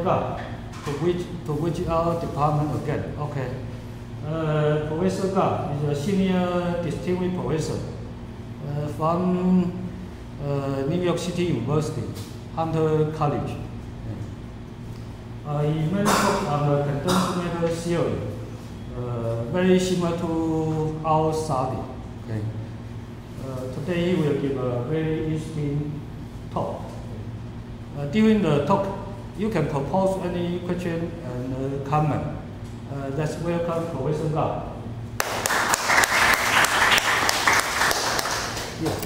Ga, to which our department again. Okay. Professor Ga is a senior distinguished professor from New York City University, Hunter College. He mainly focused on the condensed matter theory, very similar to our study. Okay. Today he will give a very interesting talk. During the talk, you can propose any question and comment. Let's welcome Professor Ga. Yes,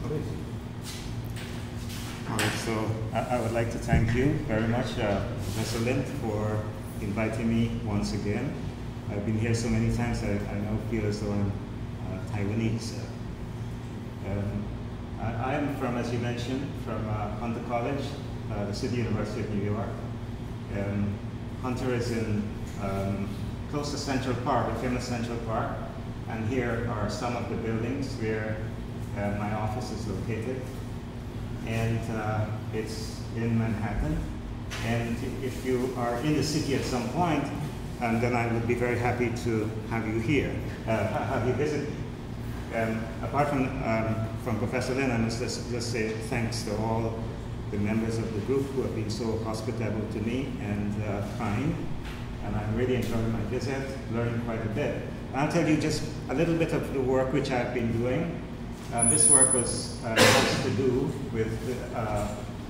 please. All right, so I would like to thank you very much, Professor Lin, for inviting me once again. I've been here so many times, I now feel as though I'm Taiwanese. I am from, as you mentioned, from Hunter College, the City University of New York. Hunter is in close to Central Park, the famous Central Park, and here are some of the buildings where my office is located. And it's in Manhattan. And if you are in the city at some point, then I would be very happy to have you here, have you visit. Apart from Professor Lin, I must just say thanks to all the members of the group who have been so hospitable to me and kind. And I'm really enjoying my visit, learning quite a bit. And I'll tell you just a little bit of the work which I've been doing. This work has to do with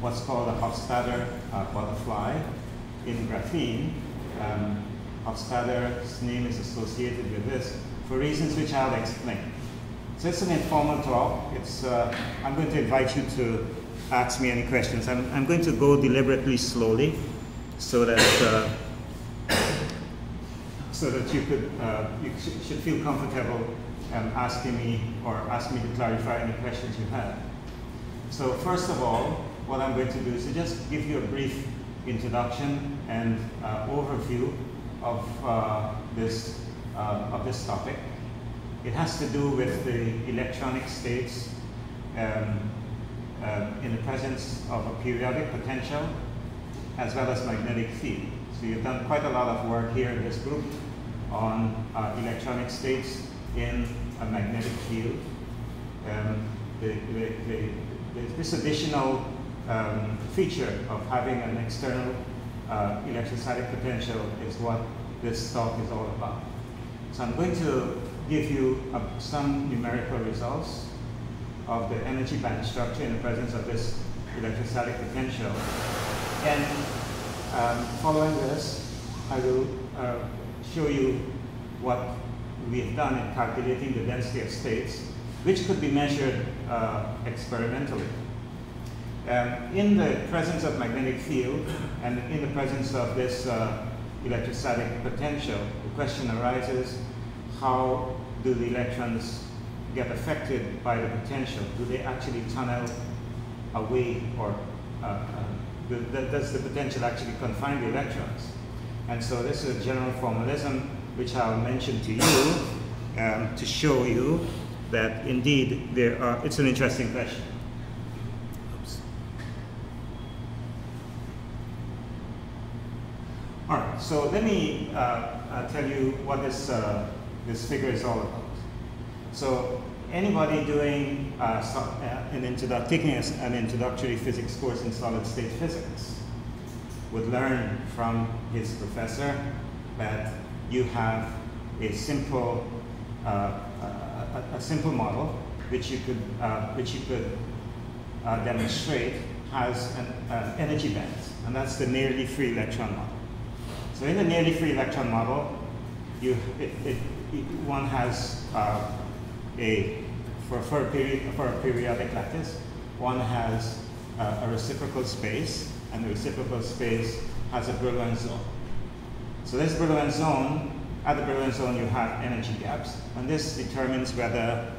what's called a Hofstadter butterfly in graphene. Hofstadter's name is associated with this for reasons which I'll explain. So it's an informal talk. I'm going to invite you to ask me any questions. I'm going to go deliberately slowly so that you should feel comfortable asking me or ask me to clarify any questions you have. So first of all, what I'm going to do is to just give you a brief introduction and overview of this topic. It has to do with the electronic states in the presence of a periodic potential as well as magnetic field. So you've done quite a lot of work here in this group on electronic states in a magnetic field. This additional feature of having an external electrostatic potential is what this talk is all about. So I'm going to give you some numerical results of the energy band structure in the presence of this electrostatic potential. And following this, I will show you what we have done in calculating the density of states, which could be measured experimentally. In the presence of magnetic field and in the presence of this electrostatic potential, the question arises, how do the electrons get affected by the potential? Do they actually tunnel away, or does the potential actually confine the electrons? And so this is a general formalism which I'll mention to you to show you that indeed it's an interesting question. Oops. All right, so let me tell you what this figure is all about. So anybody doing taking an introductory physics course in solid state physics would learn from his professor that you have a simple model which you could demonstrate has an energy band, and that's the nearly free electron model. So in the nearly free electron model, one has for a periodic lattice, one has a reciprocal space, and the reciprocal space has a Brillouin zone. So this Brillouin zone, at the Brillouin zone you have energy gaps, and this determines whether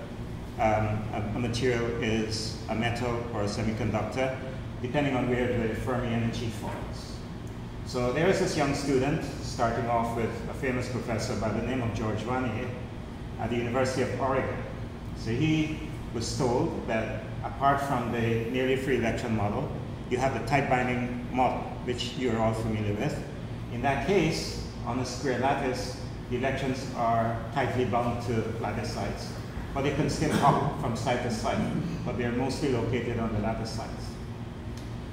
a material is a metal or a semiconductor, depending on where the Fermi energy falls. So there is this young student, starting off with a famous professor by the name of George Vanier at the University of Oregon. So he was told that apart from the nearly free electron model, you have the tight binding model, which you're all familiar with. In that case, on a square lattice, the electrons are tightly bound to lattice sides, but they can still hop from side to side, but they're mostly located on the lattice sides.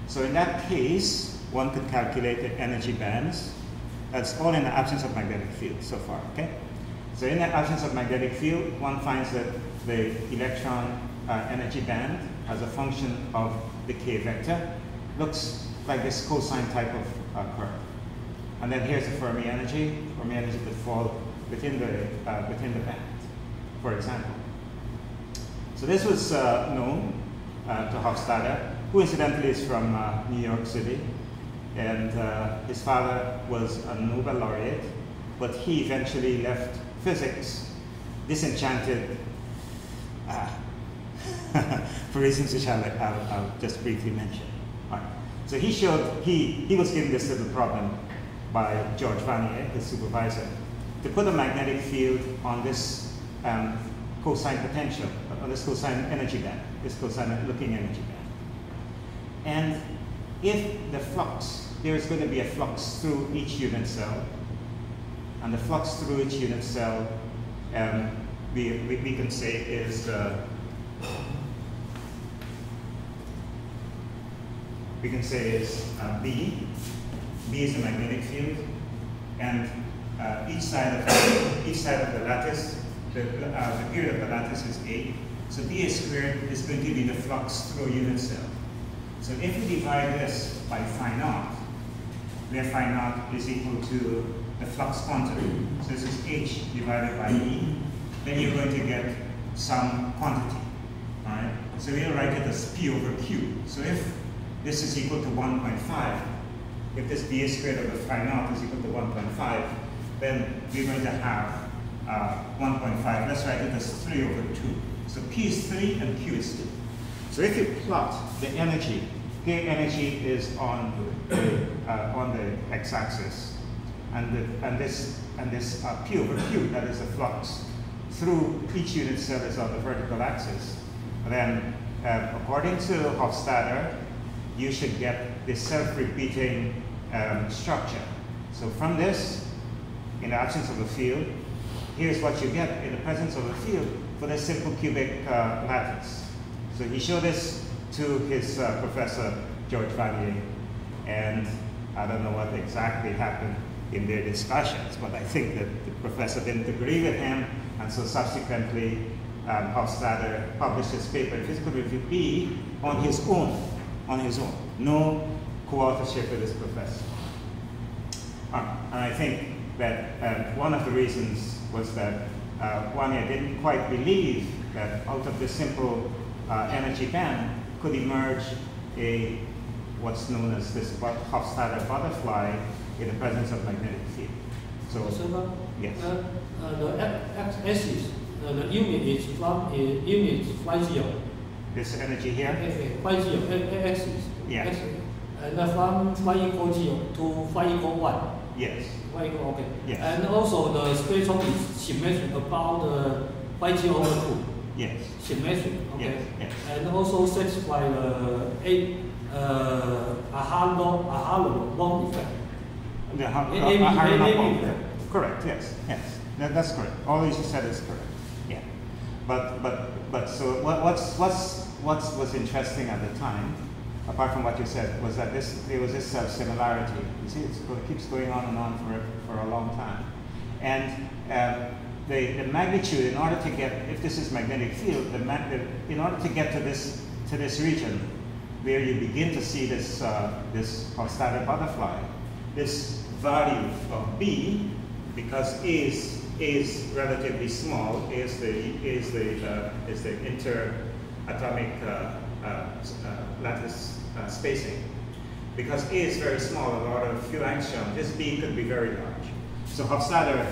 So in that case, one could calculate the energy bands. That's all in the absence of magnetic field so far, okay? So in the absence of magnetic field, one finds that the electron energy band as a function of the k vector looks like this cosine type of curve. And then here's the Fermi energy. Fermi energy could fall within the band, for example. So this was known to Hofstadter, who incidentally is from New York City. And his father was a Nobel laureate, but he eventually left physics disenchanted for reasons which I'll just briefly mention. All right. So he showed, he was given this little problem by George Vanier, his supervisor, to put a magnetic field on this cosine potential, on this cosine energy band, this cosine looking energy band. And if the flux, there is going to be a flux through each unit cell, and the flux through each unit cell, we can say is B. B is the magnetic field, and each side of the lattice, the period of the lattice is A. So B squared is going to be the flux through a unit cell. So if we divide this by phi naught, where phi naught is equal to the flux quantity, so this is H divided by E, then you're going to get some quantity. All right? So we'll write it as P over Q. So if this is equal to 1.5, if this B squared over phi naught is equal to 1.5, then we're going to have 1.5. Let's write it as 3 over 2. So P is 3 and Q is 2. So if you plot the energy, here energy is on the x-axis, and this P over Q, that is the flux through each unit cell, is on the vertical axis. Then, according to Hofstadter, you should get this self-repeating structure. So from this, in the absence of a field, here's what you get in the presence of a field for the simple cubic lattice. So he showed this to his professor, George Vanier, and I don't know what exactly happened in their discussions, but I think that the professor didn't agree with him, and so subsequently Hofstadter published his paper in Physical Review B on his own. No co-authorship with his professor. And I think that one of the reasons was that Vanier didn't quite believe that out of this simple energy band could emerge what's known as this Hofstadter butterfly in the presence of magnetic field. So, yes. The x-axis, the unit is from unit phi 0. This energy here? Phi 0, axis. Yeah. And from phi equal 0 to phi equal 1. Yes. Phi equal, okay. Yes. And also the spectrum is symmetric about the phi 0 over 2. Yes. Symmetric, okay. Yes. Yes. And also satisfy the Aharonov bond effect. The Aharonov bond effect. Correct. Yes. Yes. That's correct. All you said is correct. Yeah. But so what was interesting at the time, apart from what you said, was that there was this similarity. You see, it keeps going on and on for a long time, and the magnitude, in order to get, if this is magnetic field, in order to get to this region where you begin to see this Hofstadter butterfly, this value of B, because A is relatively small, is the inter-atomic lattice spacing. Because A is very small, a few angstrom, this B could be very large. So Hofstadter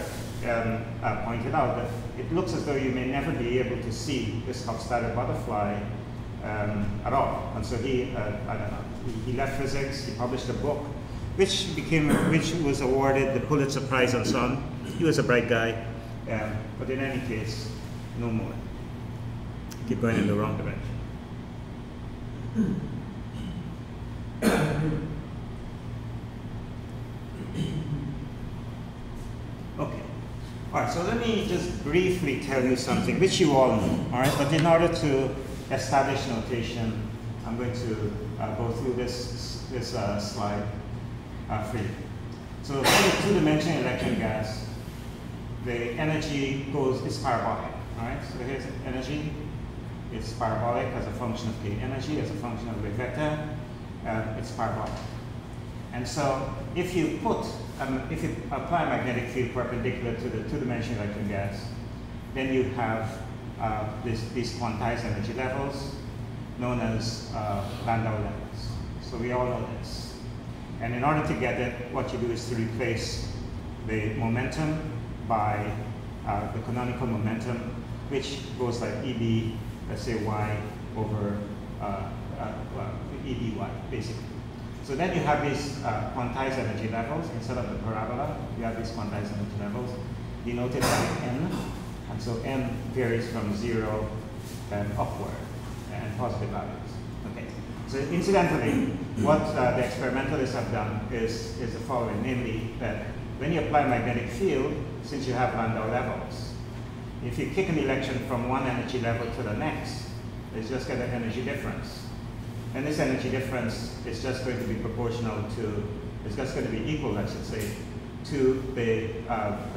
pointed out that it looks as though you may never be able to see this Hofstadter butterfly at all. And so he left physics, he published a book, which was awarded the Pulitzer Prize and so on. He was a bright guy, but in any case, no more. Keep going in the wrong direction. All right, so let me just briefly tell you something, which you all know, all right? But in order to establish notation, I'm going to go through this slide for you. So for the two-dimensional electron gas, the energy is parabolic, all right? So here's energy. It's parabolic as a function of K energy, as a function of the vector. It's parabolic. And so if you apply a magnetic field perpendicular to the two-dimensional electron gas, then you have these quantized energy levels known as Landau levels. So we all know this. And in order to get it, what you do is to replace the momentum by the canonical momentum, which goes like EB, let's say Y over EBY, basically. So then you have these quantized energy levels. Instead of the parabola, you have these quantized energy levels denoted by n. And so n varies from 0 and upward and positive values. Okay. So incidentally, what the experimentalists have done is the following, namely that when you apply a magnetic field, since you have Landau levels, if you kick an electron from one energy level to the next, it's just get an energy difference. And this energy difference is just going to be proportional to, it's just going to be equal, I should say, to the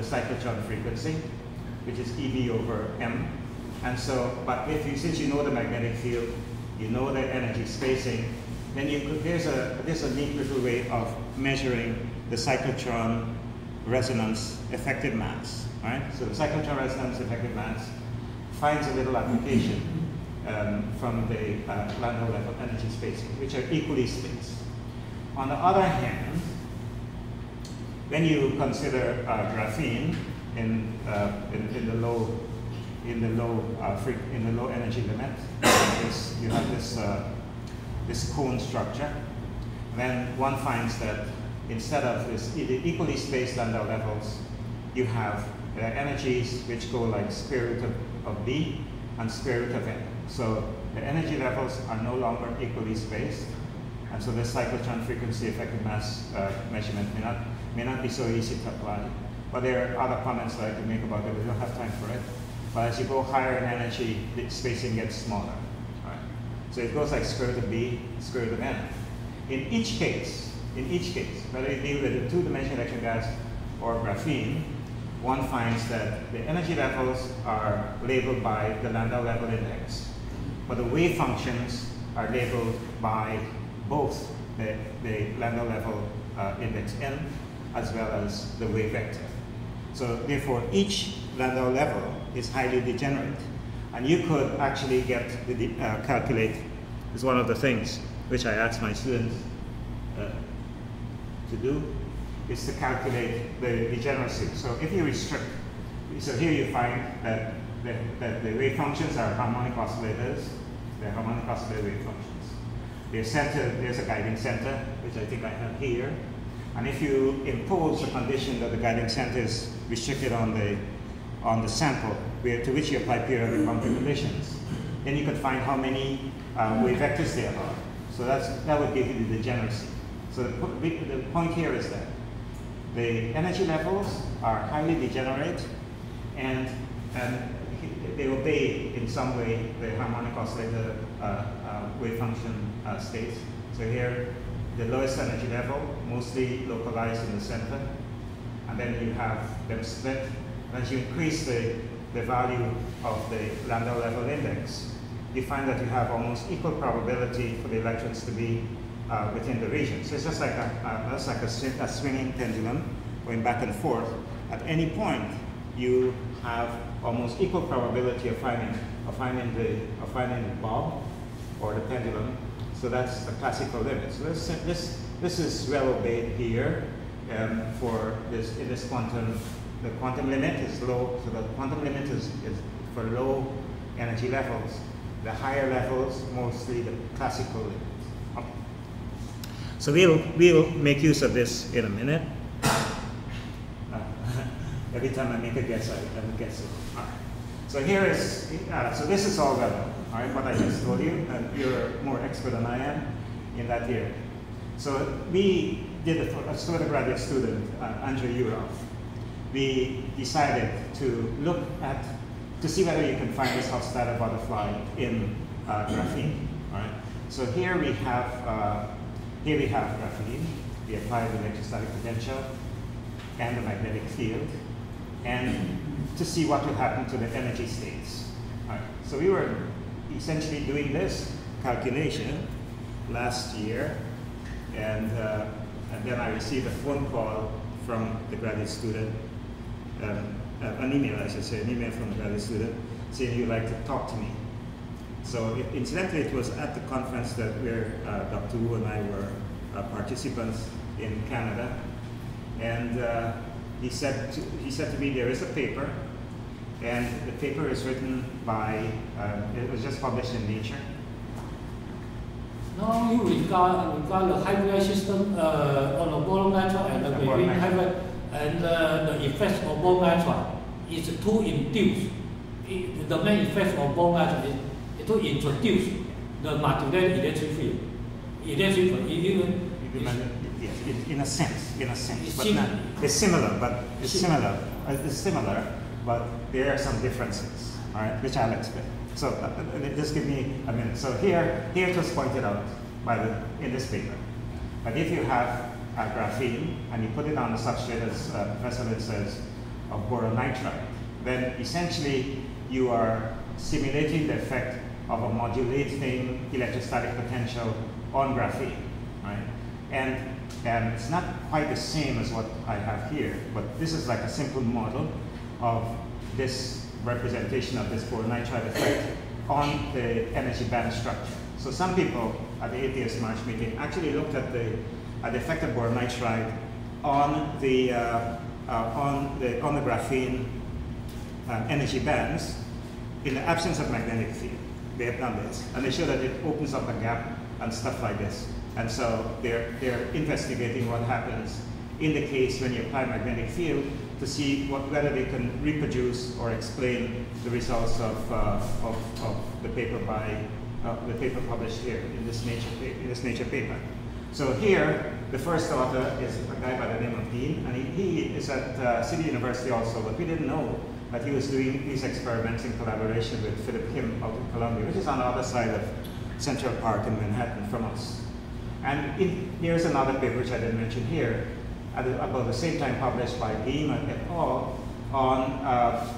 cyclotron frequency, which is EB over m. And so, but since you know the magnetic field, you know the energy spacing, then there's a neat little way of measuring the cyclotron resonance effective mass, right? So the cyclotron resonance effective mass finds a little application from the Landau level energy spacing, which are equally spaced. On the other hand, when you consider graphene in the low energy limit, you have this cone structure. Then one finds that instead of this equally spaced Landau levels, you have energies which go like square root of b and square root of n. So the energy levels are no longer equally spaced, and so the cyclotron frequency effective mass measurement may not be so easy to apply. But there are other comments that I could make about it. We don't have time for it. But as you go higher in energy, the spacing gets smaller. Right? So it goes like square root of b, square root of n. In each case, whether you deal with a two-dimensional electron gas or graphene, one finds that the energy levels are labeled by the Landau level index, but the wave functions are labeled by both the Landau level index n as well as the wave vector. So therefore, each Landau level is highly degenerate, and you could actually get the calculate. Is one of the things which I ask my students to do, is to calculate the degeneracy. So if you restrict, so here you find that the wave functions are harmonic oscillators. They're harmonic oscillator wave functions. There's a guiding center, which I think I have here. And if you impose the condition that the guiding center is restricted on the sample, to which you apply periodic boundary conditions, then you could find how many wave vectors there are. So that would give you the degeneracy. So the point here is that the energy levels are highly degenerate, and they obey in some way the harmonic oscillator wave function states. So here, the lowest energy level, mostly localized in the center, and then you have them split. And as you increase the value of the Landau level index, you find that you have almost equal probability for the electrons to be within the region. So it's just like a swinging pendulum going back and forth. At any point, you have almost equal probability of finding the bob or the pendulum. So that's the classical limit. So this is well obeyed here for this in this quantum. The quantum limit is low. So the quantum limit is for low energy levels. The higher levels, mostly the classical limit. Okay. So we'll make use of this in a minute. Every time I make a guess, I would guess it. All right. So here is, so this is all well, all right, what I just told you, and you're more expert than I am in that area. So we did a graduate student, Andrei Yurov, we decided to look at, to see whether you can find this Hofstadter butterfly in graphene. Right? So here we have graphene. We apply the electrostatic potential and the magnetic field, and to see what will happen to the energy states. Right. So we were essentially doing this calculation last year, and then I received a phone call from the graduate student, an email, I should say, an email from the graduate student saying you'd like to talk to me. So incidentally, it was at the conference that where Dr. Wu and I were participants in Canada, and he said to me, there is a paper, and the paper is written by, it was just published in Nature. Now you regard the hybrid system on the boron nitride and the graphene hybrid, and the effects of boron nitride is to induce, the main effect of boron nitride is to introduce the modulated electric field. Yes, in a sense, but not, it's similar, but there are some differences, all right, which I'll explain. So just give me a minute. So here it was pointed out in this paper. But if you have a graphene and you put it on a substrate, as Professor Lin says, of boron nitride, then essentially you are simulating the effect of a modulating electrostatic potential on graphene, right? And it's not quite the same as what I have here, but this is like a simple model of this representation of this boron nitride effect on the energy band structure. So some people at the ATS March meeting actually looked at the effect of boron nitride on the graphene energy bands in the absence of magnetic field. They have done this, and they show that it opens up a gap and stuff like this. And so they're investigating what happens in the case when you apply magnetic field to see whether they can reproduce or explain the results of the paper published here in this Nature paper. So here, the first author is a guy by the name of Dean, and he is at City University also, but we didn't know that he was doing these experiments in collaboration with Philip Kim out in Columbia, which is on the other side of Central Park in Manhattan from us. And here's another paper which I didn't mention here, about the same time published by Dean et al. On,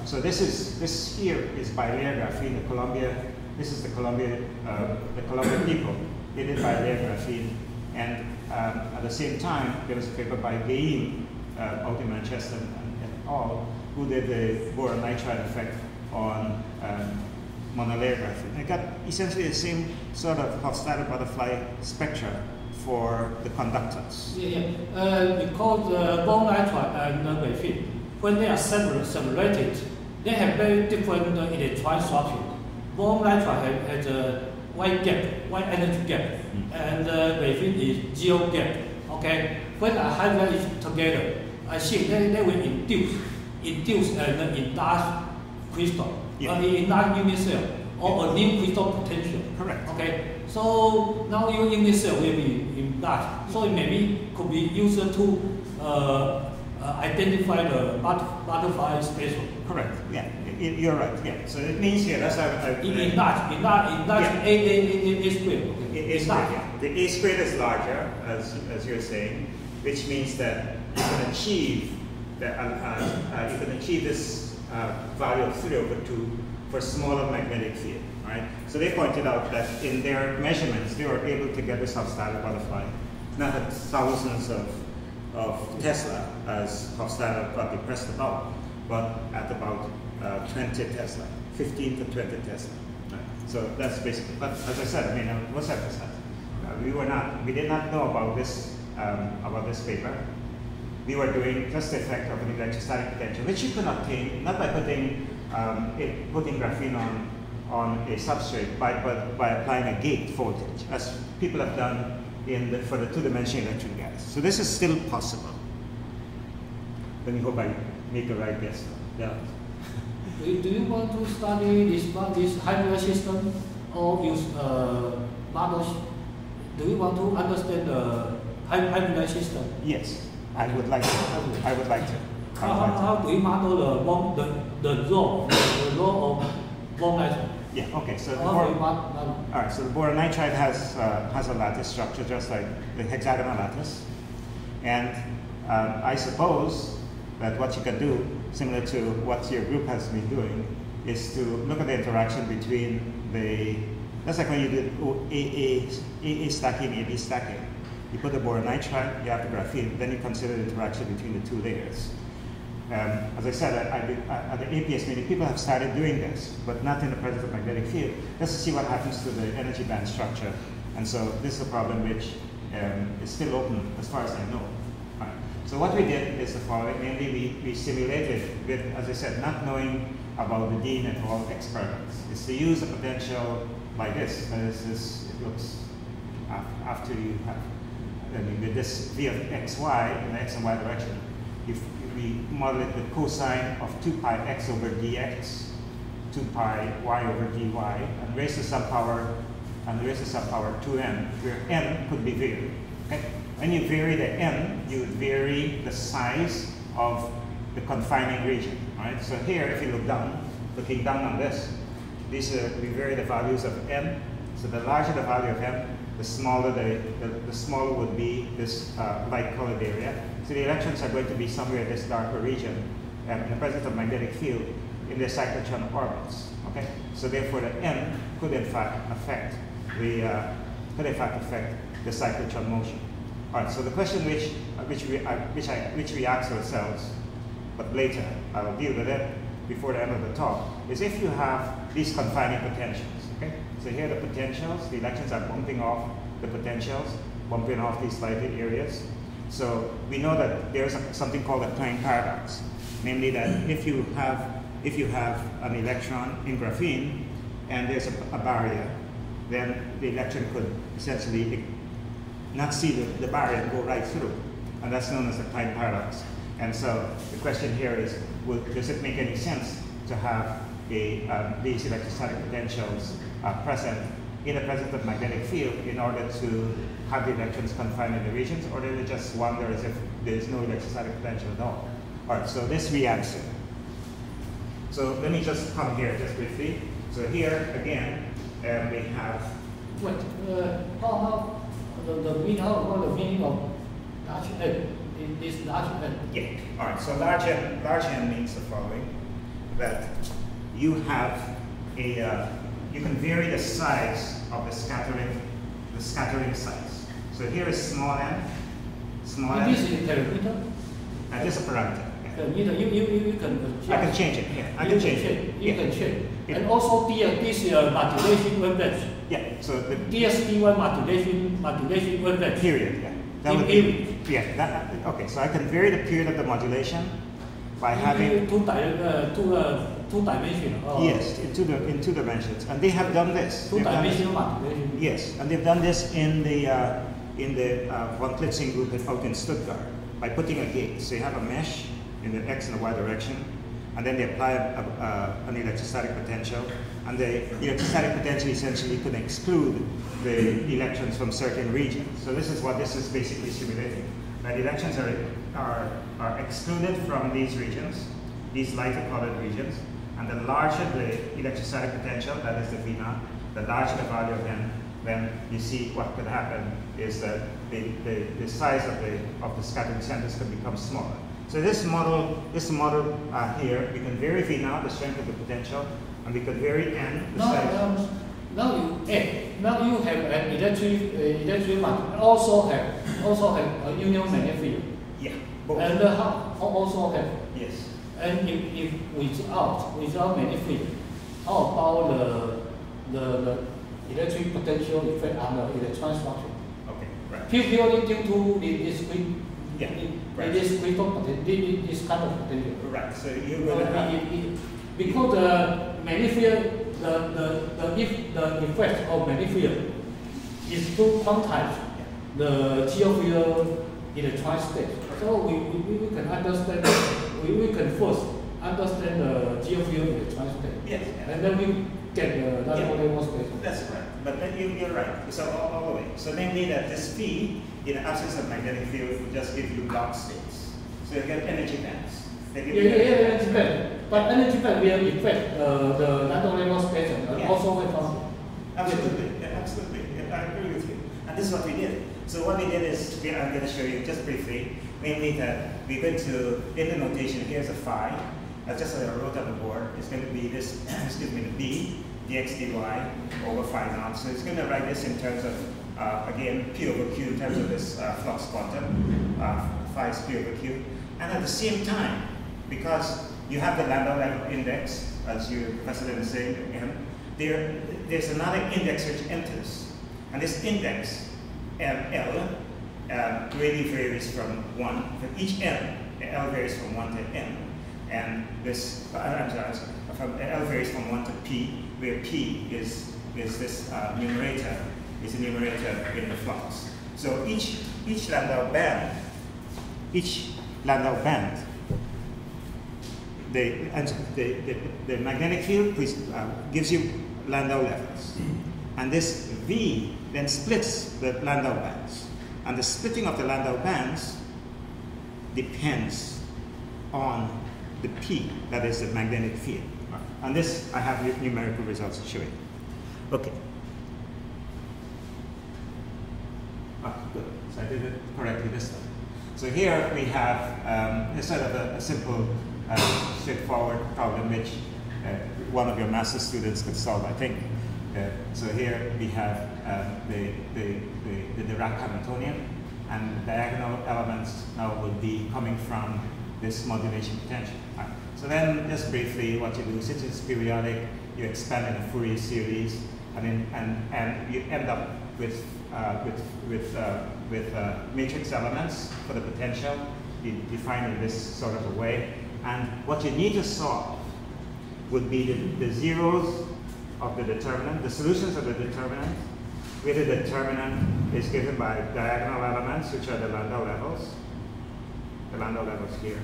so this here is bilayer graphene, the Columbia, this is the Columbia people. They did bilayer graphene, and at the same time there was a paper by Dean out in Manchester et al. Who did the boron nitride effect on monolayer graphene. They got essentially the same sort of Hofstadter butterfly spectra for the conductors. Because the boron nitride and the graphene, when they are separated, they have very different electron structure. Boron nitride has a wide energy gap, and graphene is zero gap. Okay, when a hybrid is together, I think they will induce an enlarged crystal, an enlarged unit cell, or a new crystal potential. Correct. Okay, so now your unit cell will be enlarged. So it maybe could be used to identify the butterfly spatial. Correct. Yeah, you're right. Yeah. So it means here that's how enlarged A squared. A squared. Yeah. The A squared is larger, as you're saying, which means that you can achieve this value of 3/2 for smaller magnetic field, right? So they pointed out that in their measurements, they were able to get this Hofstadter butterfly, not at thousands of Tesla, as Hofstadter probably pressed about, but at about 20 Tesla, 15 to 20 Tesla. Right? So that's basically, but as I said, I mean, what's emphasized? We did not know about this paper. We were doing just the effect of an electrostatic potential, which you can obtain not by putting graphene on a substrate, but by applying a gate voltage, as people have done for the two-dimensional electron gas. So this is still possible. Let me hope I make the right guess. Yeah. Do you want to study this hybrid system or use models? Do you want to understand the hybrid system? Yes. I would like to. How do we model the role of boron? Yeah. Okay. So all right. So the boron nitride has a lattice structure just like the hexagonal lattice, and I suppose that what you can do, similar to what your group has been doing, is to look at the interaction between that's like when you did AA stacking, AB stacking. You put the boron nitride, you have the graphene, then you consider the interaction between the two layers. As I said, at the APS meeting, people have started doing this, but not in the presence of magnetic field, just to see what happens to the energy band structure. And so this is a problem which is still open as far as I know. Right. So what we did is the following. Namely, we simulated with, as I said, not knowing about the Dean et al. Experiments. It's to use a potential like this. That is, it looks after you have, with this v of xy in the x and y direction. If we model it with cosine of 2 pi x over dx, 2 pi y over dy, and raise to some power 2n, where n could be varied. Okay? When you vary the n, you vary the size of the confining region. Right? So here, if you look down, looking down on this, we vary the values of n. So the larger the value of n, the smaller the smaller would be this light colored area. So the electrons are going to be somewhere in this darker region, in the presence of magnetic field, in their cyclotron orbits. Okay, so therefore the n could in fact affect the cyclotron motion. All right. So the question which we ask ourselves, but later I will deal with it before the end of the talk, is if you have these confining potentials. Okay, so here are the potentials. The electrons are bumping off the potentials, bumping off these lighted areas. So we know that there is something called a Klein paradox, namely that if you have an electron in graphene and there's a barrier, then the electron could essentially not see the barrier and go right through, and that's known as the Klein paradox. And so the question here is, does it make any sense to have these electrostatic potentials present in the presence of magnetic field in order to have the electrons confined in the regions, or do they just wonder as if there is no electrostatic potential at all? All right, so this we answer. So let me just come here just briefly. So here again, we have. Wait, how the meaning of large n is large n? Yeah. All right. So large n means the following: that you have you can vary the size of the scattering size. So here is small n. This is a parameter. This is a parameter. You can change. I can change it. Yeah, I can change it. You can change. Yeah. And also this modulation wavelength. Yeah. So the DSD1 modulation wavelength. Period. Yeah. That would be, yeah. Okay. So I can vary the period of the modulation by having two dimensions. Yes, in two dimensions, and they have done this. Two-dimensional modulation. Yes, and they've done this in the von Klitzing group out in Stuttgart by putting a gate. So you have a mesh in the x and the y direction, and then they apply an electrostatic potential, and the electrostatic potential essentially can exclude the electrons from certain regions. So this is what this is basically simulating. That electrons are excluded from these regions, these lighter colored regions, and the larger the electrostatic potential, that is the V naught, the larger the value of n, then you see what could happen is that the size of the scattering centers can become smaller. So this model here, we can vary V naught, the strength of the potential, and we could vary n, the size. Now you have an electric magnet, also have a union magnetic field. Yeah. Both. And also have. Yes. And if without magnetic field, how about the electric potential effect on the electron structure? Okay. Right. Purely due to this this kind of potential. Right. So you will have because the magnetic field, the effect of magnetic field is to quantize the geofield electron state. So we can understand, we can first understand the geofield electron state. Yes. And then we get the level space. That's right. But then you're right. So all the way. So namely that this P, in the absence of magnetic field, will just give you Bloch states. So you get energy bands. Yeah, energy band. But energy band will affect the Landau level spectrum and also wave function. Absolutely, absolutely. I agree with you. And this is what we did. So what we did is, I'm going to show you just briefly, mainly that we're going to, in the notation, here's a phi. That's just as I wrote on the board. It's going to be this, excuse me, the b dx dy over phi naught. So it's going to write this in terms of, again, p over q in terms of this flux quantum. Phi is p over q. And at the same time, because you have the Landau level index, as you Professor Lin is saying again, there's another index which enters. And this index, L, really varies from 1. For each n, L varies from 1 to n. And this, I'm sorry, from L varies from 1 to p, where p is this numerator, is a numerator in the flux. So each Landau band, the magnetic field gives you Landau levels. And this V then splits the Landau bands. And the splitting of the Landau bands depends on the P, that is the magnetic field. And this, I have numerical results to show you. Okay. Good. So I did it correctly this time. So here we have sort of a simple, straightforward problem which one of your master students could solve, I think. So here we have the Dirac Hamiltonian, and diagonal elements now will be coming from this modulation potential. So then, just briefly, what you do, since it's periodic, you expand in a Fourier series, and you end up with matrix elements for the potential. You define it this sort of a way, and what you need to solve would be the zeros of the determinant, the solutions of the determinant, where the determinant is given by diagonal elements, which are the Landau levels here.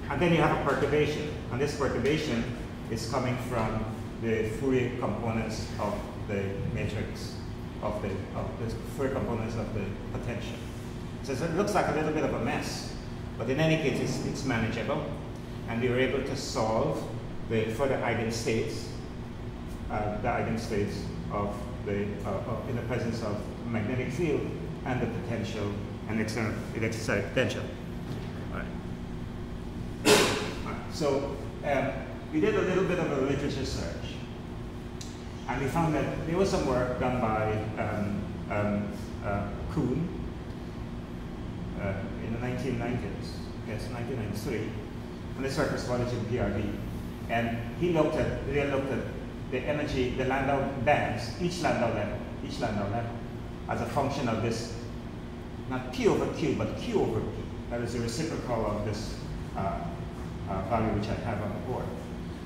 And then you have a perturbation, and this perturbation is coming from the Fourier components of the matrix, of the Fourier components of the potential. So it looks like a little bit of a mess, but in any case, it's manageable, and we were able to solve for the eigenstates, of in the presence of magnetic field and the potential and external electrostatic potential. All right. So we did a little bit of a literature search, and we found that there was some work done by Kuhn in the 1990s, yes, 1993, and this work was published in PRD. And they looked at the energy, the Landau bands, each Landau level, as a function of this, not P over Q, but Q over P. That is the reciprocal of this value which I have on the board.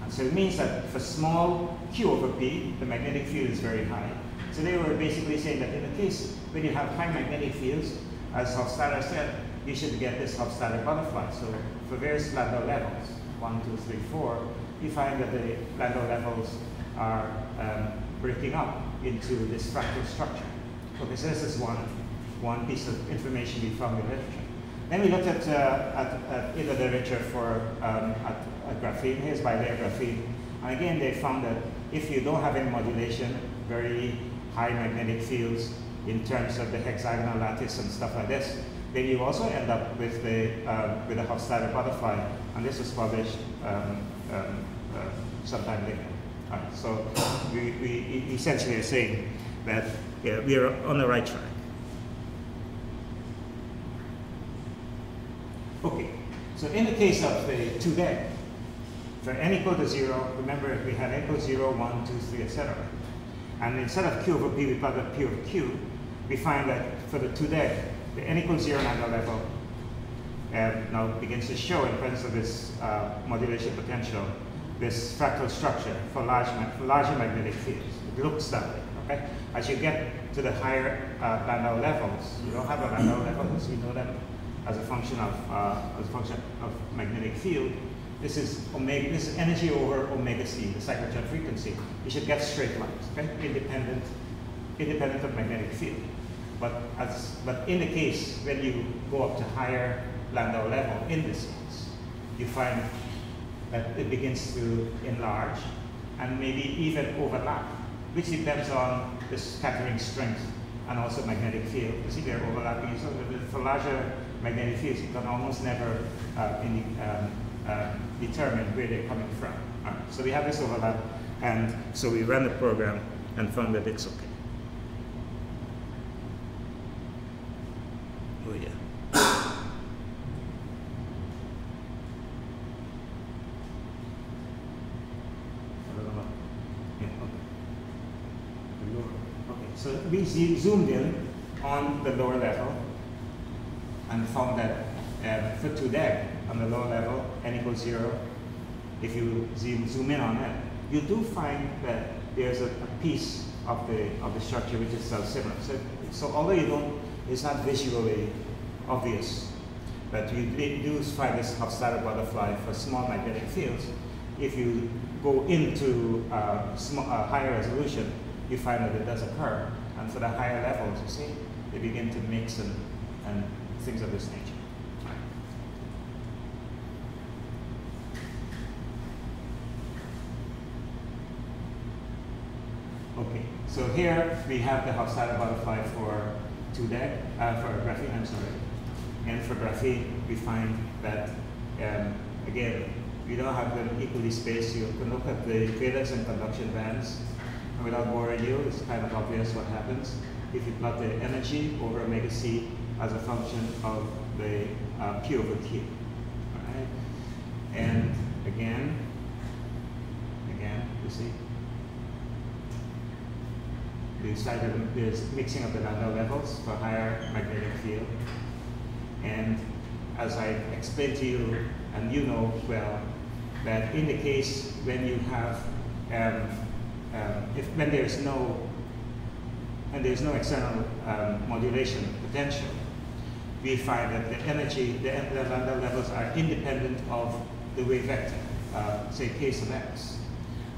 And so it means that for small Q over P, the magnetic field is very high. So they were basically saying that in the case when you have high magnetic fields, as Hofstadter said, you should get this Hofstadter butterfly. So for various Landau levels, 1, 2, 3, 4, you find that the Landau levels are breaking up into this fractal structure. Okay, so this is one piece of information we found in literature. Then we looked at in the literature for at graphene. Here's bilayer graphene, and again they found that if you don't have any modulation, very high magnetic fields in terms of the hexagonal lattice and stuff like this, then you also end up with the Hofstadter butterfly, and this was published sometime later. Right, so we essentially are saying that we are on the right track. Okay, so in the case of the 2-deck, for n equal to 0, remember we had n equals 0, 1, 2, 3, etc. And instead of Q over P, we plug P over Q. We find that for the 2-deck, the n equals 0 Landau level now begins to show in presence of this modulation potential, this fractal structure for larger magnetic fields. It looks that way, okay? As you get to the higher Landau levels, you don't have a Landau level, so you know them as a function of magnetic field. This is omega. This is energy over omega c, the cyclotron frequency. You should get straight lines, okay? Independent of magnetic field. But in the case when you go up to higher Landau level indices, you find that it begins to enlarge and maybe even overlap, which depends on the scattering strength and also magnetic field. You see they're overlapping. So for larger magnetic fields, you can almost never determine where they're coming from. So we have this overlap, and so we ran the program and found that it's okay. Oh yeah. So we zoomed in on the lower level and found that for 2DEG on the lower level, n equals 0, if you zoom in on it, you do find that there's a piece of the structure which is self-similar. So although it's not visually obvious, but you do find this Hofstadter butterfly for small magnetic fields. If you go into higher resolution, you find that it does occur. And for the higher levels, you see, they begin to mix and things of this nature. Okay, so here we have the Hofstadter butterfly for 2DEG, for graphene, I'm sorry. And for graphene, we find that, again, we don't have them equally spaced. You can look at the valence and conduction bands. And without boring you, it's kind of obvious what happens if you plot the energy over omega c as a function of the P over Q. All right? And again, you see, there's mixing of the lambda levels for higher magnetic field. And as I explained to you, and you know well, that in the case when you have, when there's no external modulation potential, we find that the energy, the lambda levels are independent of the wave vector, say k sub x.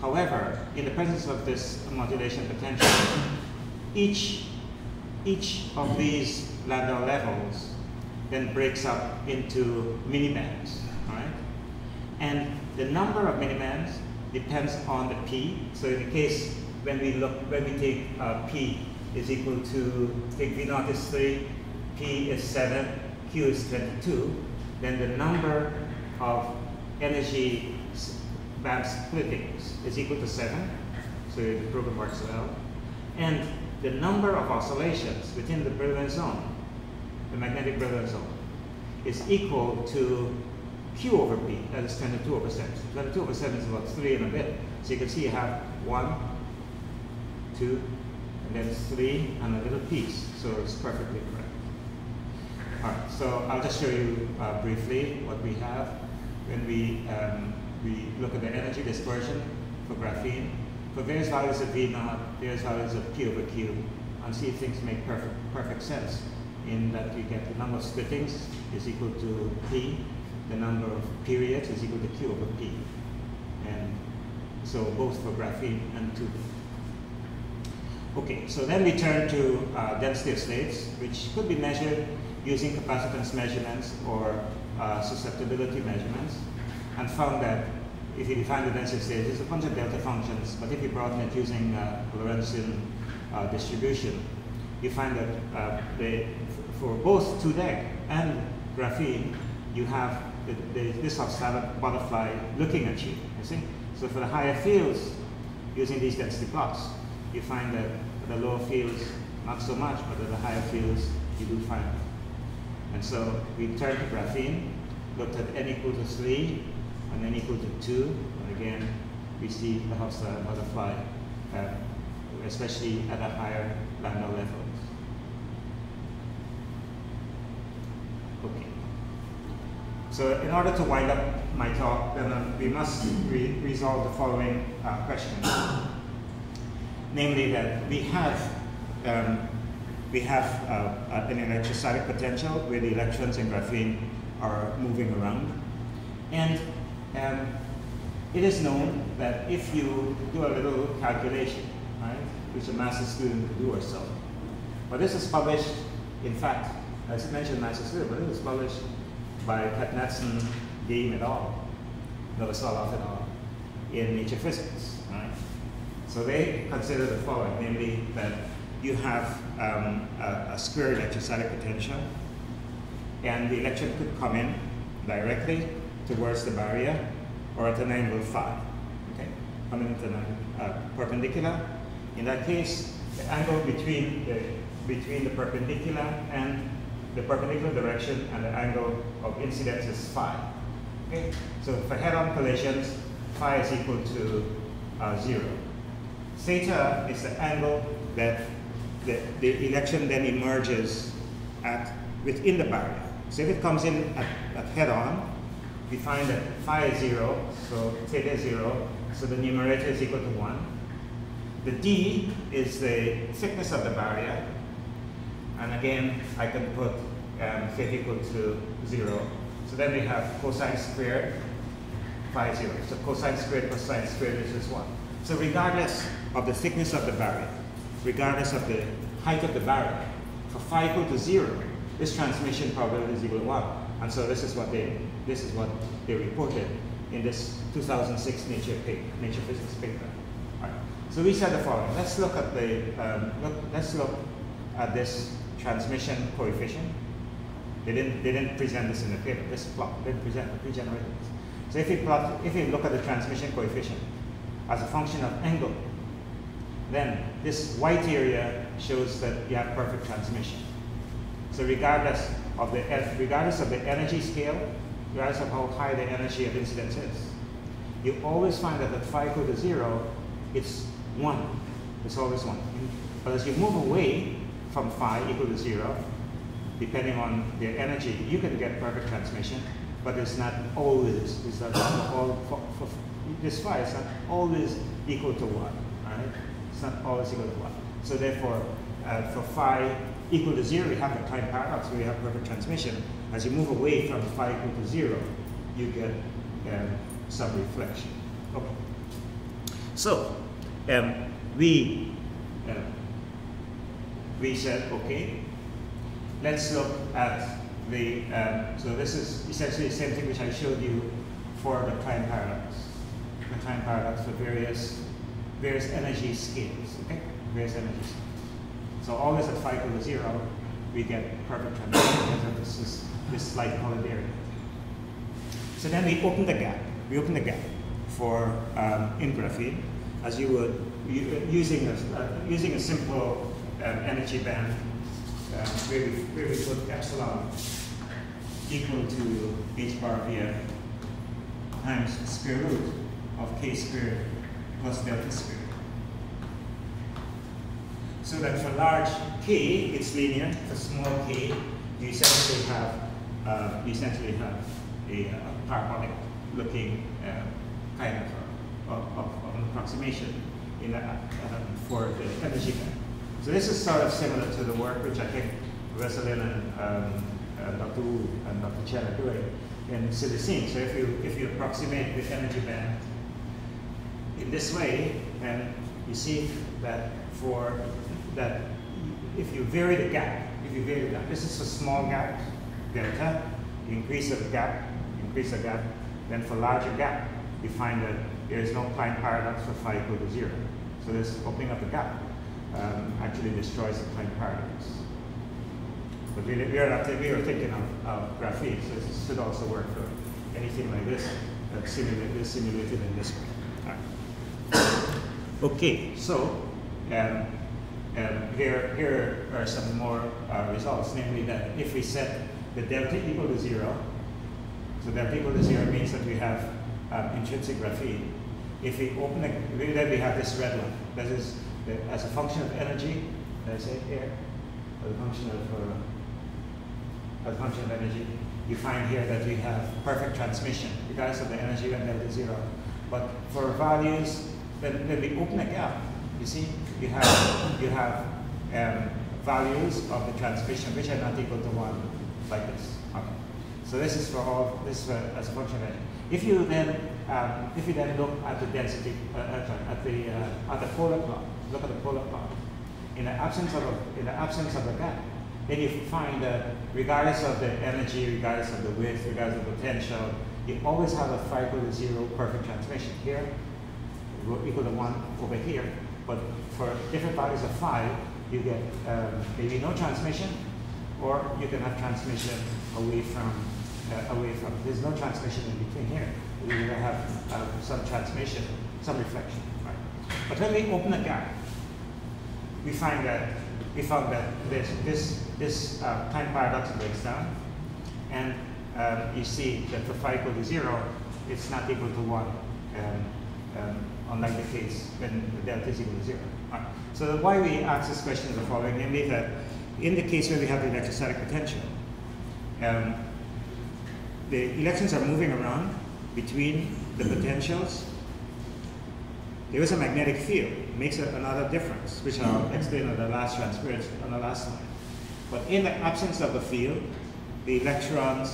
However, in the presence of this modulation potential, each of these lambda levels then breaks up into minibands, right? And the number of minibands depends on the p. So in the case when we take p is equal to, take v0 is 3, p is 7, q is 22, then the number of energy band splittings is equal to 7. So the program works well. And the number of oscillations within the brilliance zone, the magnetic brilliance zone, is equal to Q over P, that is 22 over 7. 22 over 7 is about 3 and a bit. So you can see you have 1, 2, and then 3 and a little piece. So it's perfectly correct. All right, so I'll just show you briefly what we have when we look at the energy dispersion for graphene. For various values of V0, various values of Q over Q, and see if things make perfect sense in that you get the number of splittings is equal to P, the number of periods is equal to Q over P. And so both for graphene and 2D. Okay, so then we turn to density of states, which could be measured using capacitance measurements or susceptibility measurements, and found that if you define the density of states, it's a bunch of delta functions, but if you broaden it using Lorentzian distribution, you find that for both 2DEG and graphene, you have this Hofstadter butterfly looking at you see? So for the higher fields, using these density plots, you find that for the lower fields, not so much, but at the higher fields, you do find it. And so we turned to graphene, looked at n equal to 3, and n equal to 2, and again, we see the Hofstadter butterfly, especially at the higher lambda levels. Okay. So in order to wind up my talk, then we must resolve the following questions. Namely that we have an electrostatic potential where the electrons in graphene are moving around. And it is known that if you do a little calculation, right, which a master's student could do or so. But this is published, in fact, as I mentioned master's student, but it was published by Katnetson game at all, never saw off at all in nature physics, right? So they consider the following, namely that you have a square electrostatic potential, and the electron could come in directly towards the barrier or at an angle phi, okay? Coming into perpendicular. In that case, the angle between the perpendicular and the perpendicular direction and the angle of incidence is phi. Okay? So for head-on collisions, phi is equal to 0. Theta is the angle that the electron then emerges within the barrier. So if it comes in at head-on, we find that phi is 0, so theta is 0, so the numerator is equal to 1. The d is the thickness of the barrier, and again I can put theta equal to 0. So then we have cosine squared phi is 0. So cosine squared plus sine squared is just 1. So regardless of the thickness of the barrier, regardless of the height of the barrier, for phi equal to 0, this transmission probability is equal to 1. And so this is what they reported in this 2006 Nature Physics paper. All right. So we said the following. Let's look at this transmission coefficient. They didn't present this in the paper. This plot didn't present it. We generated this. So if you look at the transmission coefficient as a function of angle, then this white area shows that you have perfect transmission. So regardless of the energy scale, regardless of how high the energy of incidence is, you always find that at phi equal to 0, it's 1. It's always 1. But as you move away from phi equal to 0, depending on the energy, you can get perfect transmission, but it's not always, this phi is not always equal to 1, right? It's not always equal to 1. So therefore, for phi equal to 0, you have the time paradox where you have perfect transmission. As you move away from phi equal to 0, you get some reflection. Okay. So we said, okay, let's look at the, so this is essentially the same thing which I showed you for the time paradox. The time paradox for various energy scales, okay? Various energy scales. So always at phi equal to 0, we get perfect transmission because of this slight colored area. So then we open the gap. We open the gap for in graphene, as you would using a simple energy band where we put epsilon equal to h bar via times the square root of k squared plus delta squared. So that for large k, it's linear. For small k, you essentially have a parabolic-looking kind of an approximation for the energy band. So this is sort of similar to the work which I think Rosalind and Dr. Wu and Dr. Chen are doing in silicene. So if you approximate the energy band in this way, then you see that if you vary the gap, this is a small gap, delta, you increase the gap, then for larger gap, you find that there is no Klein paradox for phi equal to 0. So this opening up the gap actually destroys the Klein paradox. But we are thinking of graphene, so this should also work for anything like this that's simulated in this way. All right. Okay, so here are some more results, namely that if we set the delta equal to 0, so delta equal to 0 means that we have intrinsic graphene. If we open then we have this red line. That is as a function of energy, as I say here, as a function of energy, you find here that we have perfect transmission regardless of the energy when delta is 0. But for values, when we open a gap, you see, you have values of the transmission which are not equal to 1, like this. Okay. So this is as a function of energy. If you then look at the density at the polar plot, look at the polar plot. In the absence of a gap, then you find that regardless of the energy, regardless of the width, regardless of the potential, you always have a phi equal to 0 perfect transmission. Here, equal to 1 over here, but for different values of phi, you get maybe no transmission, or you can have transmission away from. There's no transmission in between here. You're going to have some transmission, some reflection. Right? But when we open a gap, we found that this time paradox breaks down, and you see that for phi equal to 0, it's not equal to 1, unlike the case when the delta is equal to 0. Right. So why we ask this question is the following, namely that in the case where we have the electrostatic potential, the electrons are moving around between the potentials. There is a magnetic field. It makes another difference, which I'll explain on the last transference on the last slide. But in the absence of a field, the electron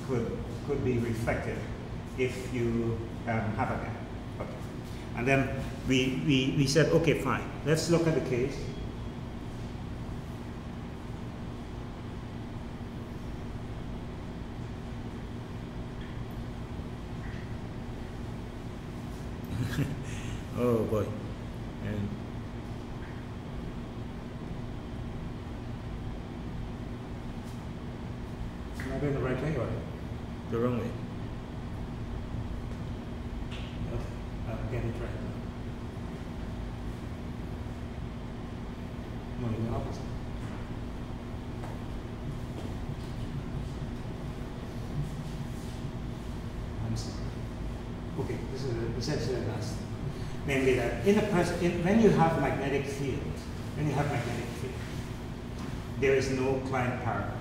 could be reflected if you have a gap. Okay. And then we said, okay, fine. Let's look at the case. Oh boy. And am I going the right way or the wrong way? Get it right. No, the opposite. I'm sorry. Okay, this is essentially the last thing. Namely that when you have magnetic field, there is no Klein paradox.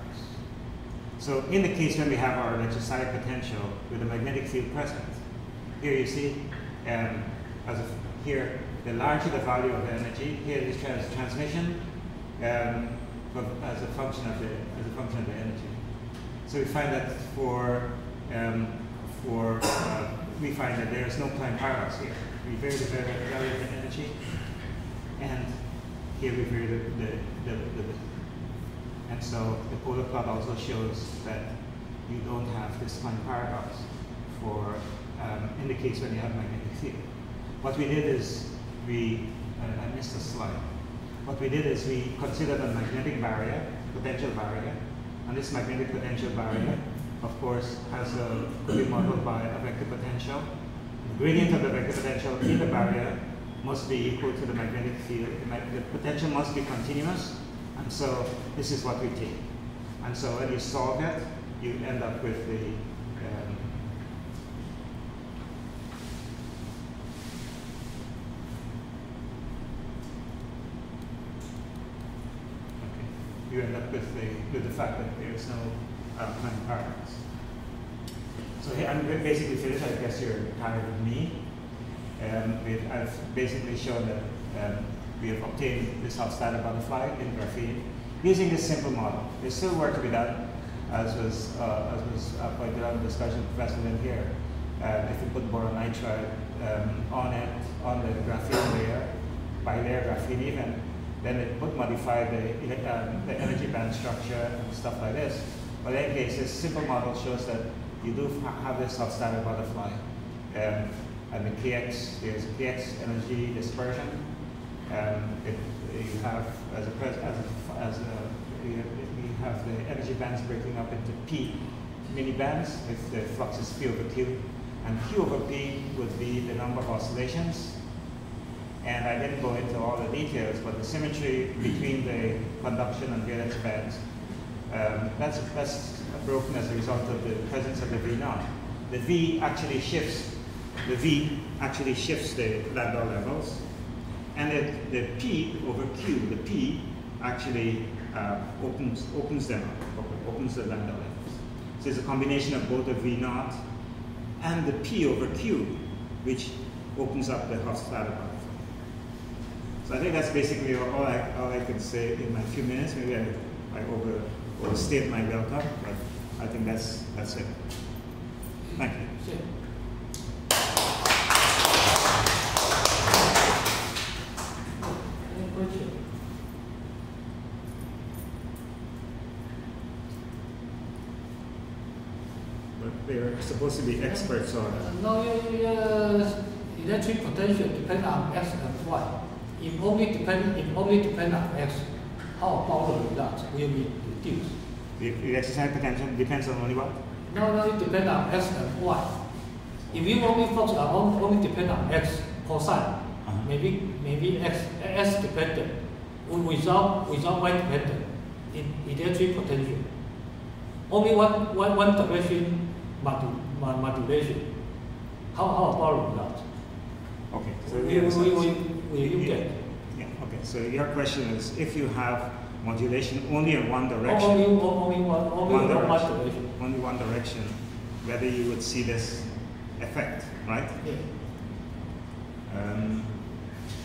So in the case when we have our electrostatic potential with a magnetic field present, here you see, here the larger the value of the energy, here is transmission as a function of the energy. So we find that we find that there is no Klein paradox here. We vary the value of the energy, and here we vary the and so the polar plot also shows that you don't have this Klein paradox for in the case when you have magnetic field. What we did is I missed a slide. What we did is we considered a magnetic barrier, potential barrier, and this magnetic potential barrier, of course, could be modeled by a vector potential. The gradient of the vector potential in the barrier must be equal to the magnetic field. The potential must be continuous, and so this is what we take. And so when you solve it, you end up with the you end up with the fact that there is no Klein paradox. So here I'm basically finished. I guess you're tired of me. I've basically shown that we have obtained this Hofstadter butterfly in graphene using this simple model. There's still work to be done, as was pointed out in the discussion with Professor Lin here. If you put boron nitride on the graphene layer, bi-layer graphene even, then it would modify the energy band structure and stuff like this. But in any case, this simple model shows that you do have this Hofstadter butterfly. And the kx, there's a kx energy dispersion. You have you have the energy bands breaking up into p mini bands if the flux is p over q, and q over p would be the number of oscillations. And I didn't go into all the details, but the symmetry between the conduction and valence bands, that's broken as a result of the presence of the V naught. The V actually shifts the Landau levels, and the P over Q, the P actually opens them up, opens the Landau levels. So it's a combination of both the V naught and the P over Q, which opens up the Hofstadter butterfly. So I think that's basically all I can say in my few minutes. Maybe I overstayed my welcome, but I think that's it. Thank you. Sure. Any question? but they're supposed to be experts on it. No, electric potential depends on X and Y. If only depend on X, how about the result will be reduced? The exercise potential depends on only what? No, it depends on X and Y. If you only focus on only depend on X cosine, maybe X dependent, without Y dependent in electric potential. Only one direction modulation. How about result? Okay, so will you get? Yeah. Okay. So your question is, if you have modulation only in one direction, only one direction, only one direction, whether you would see this effect, right? Yeah.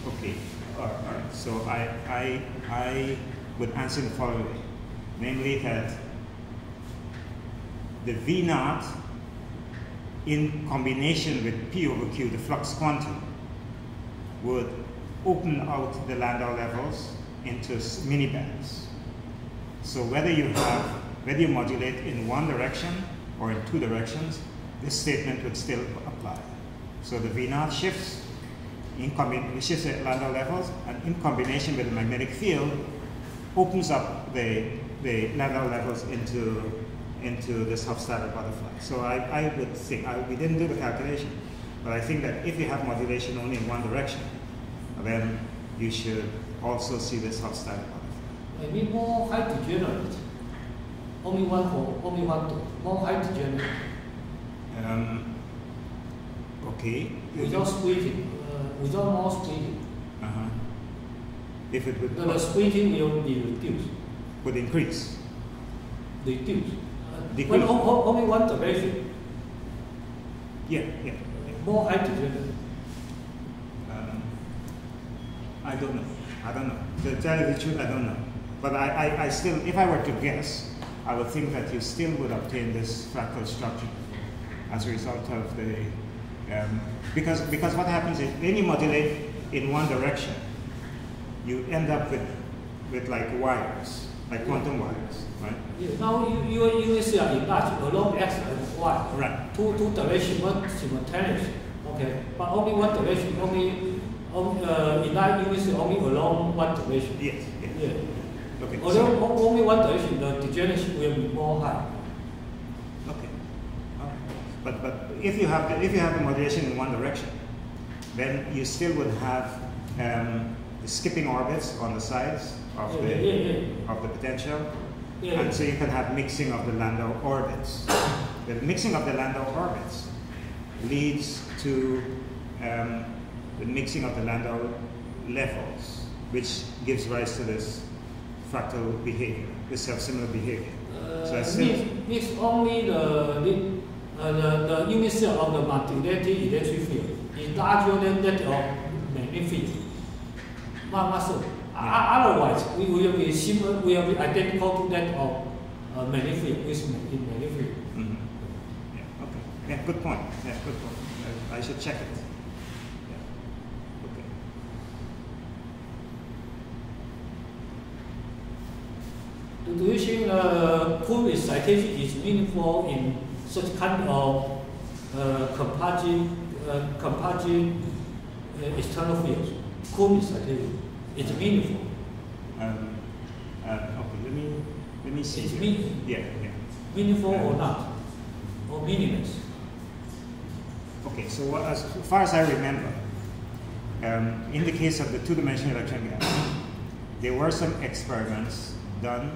Okay. All right. So I would answer the following way, namely that the V naught in combination with P over Q, the flux quantum, would open out the Landau levels into mini bands. So whether you modulate in one direction or in two directions, this statement would still apply. So the V naught shifts shifts at Landau levels, and in combination with the magnetic field, opens up the Landau levels into this Hofstadter butterfly. So I would think, we didn't do the calculation, but I think that if you have modulation only in one direction, then you should also see this Hofstadter butterfly. Maybe more high degenerate. Only one, more high degenerate. Okay. Without splitting, without more splitting. If it would, the splitting will be reduced. Would increase. Reduce. Decrease. Only one direction. Yeah. More high degenerate. I don't know. To tell you the truth, I don't know. But I still, if I were to guess, I would think that you still would obtain this fractal structure as a result of the, because what happens is when you modulate in one direction, you end up with like wires, like quantum wires, right? Yeah. Now you will see enlarged along X and Y. Right. Two directions simultaneously. Okay. But only one direction, enlarged you will see only along one direction. Yes. Yeah. Okay. Although only one direction, the degeneration will be more high. Okay. But if you have the modulation in one direction, then you still would have the skipping orbits on the sides of the potential, and so you can have mixing of the Landau orbits. The mixing of the Landau orbits leads to the mixing of the Landau levels, which gives rise to this fractal behavior, this self-similar behavior. So mix only the unit cell of the modulated electric field is larger than that of magnetic field. Otherwise, we will be similar. We will be identical to that of magnetic field with magnetic field. Yeah. Okay. Yeah. Good point. Yeah. Good point. I should check it. Do you think Kuhn excitation is meaningful in such kind of composite external fields? Kuhn excitation is meaningful. Okay, let me see. It's Yeah. Meaningful or not, or meaningless. Okay, so as far as I remember, in the case of the two-dimensional electron gas, there were some experiments done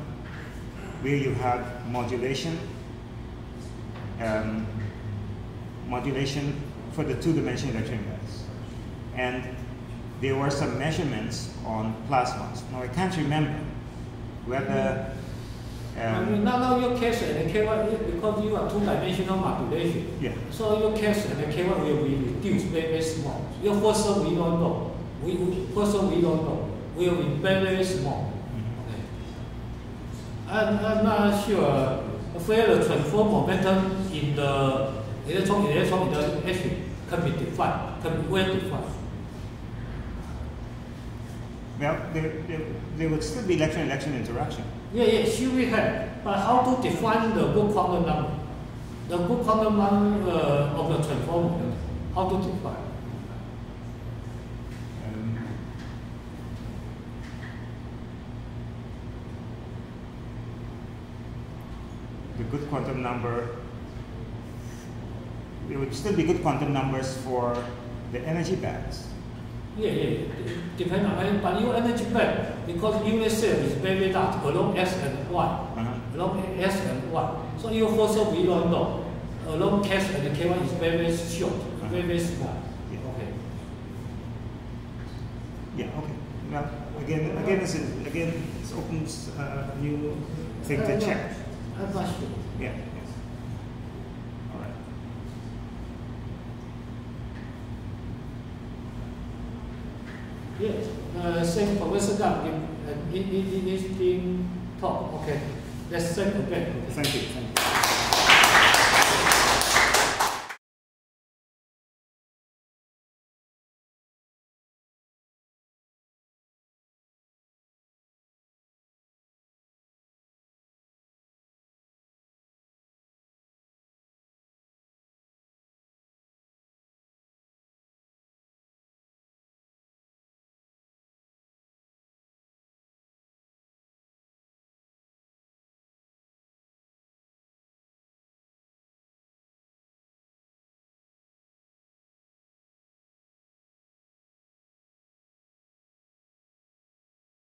where you had modulation for the two-dimensional electron gas, and there were some measurements on plasmas. Now I can't remember whether. Now your case and the K1, because you are two-dimensional modulation. Yeah. So your case and the K1 will be reduced very small. Your first one we don't know. We don't know. Will be very small. I'm not sure whether the transfer momentum in the electron interaction can be defined, can be well defined. Well, there would still be electron-electron interaction. Yeah, sure we have. But how to define the good quantum number? the good quantum number of the transformer, how to define? The good quantum number, it would still be good quantum numbers for the energy bands. Yeah, depends on it, but your energy band, because unit cell is very large, along S and Y, along S and Y. So your force we don't know. Along S and K1 is very short, very small. Yeah. Okay. Yeah. Okay. Now again, it opens a new thing to check. I'm not sure. Yeah. Yes. All right. Yes. Same Professor Gumbs in talk. Okay. Let's send it back. Thank you. Thank you.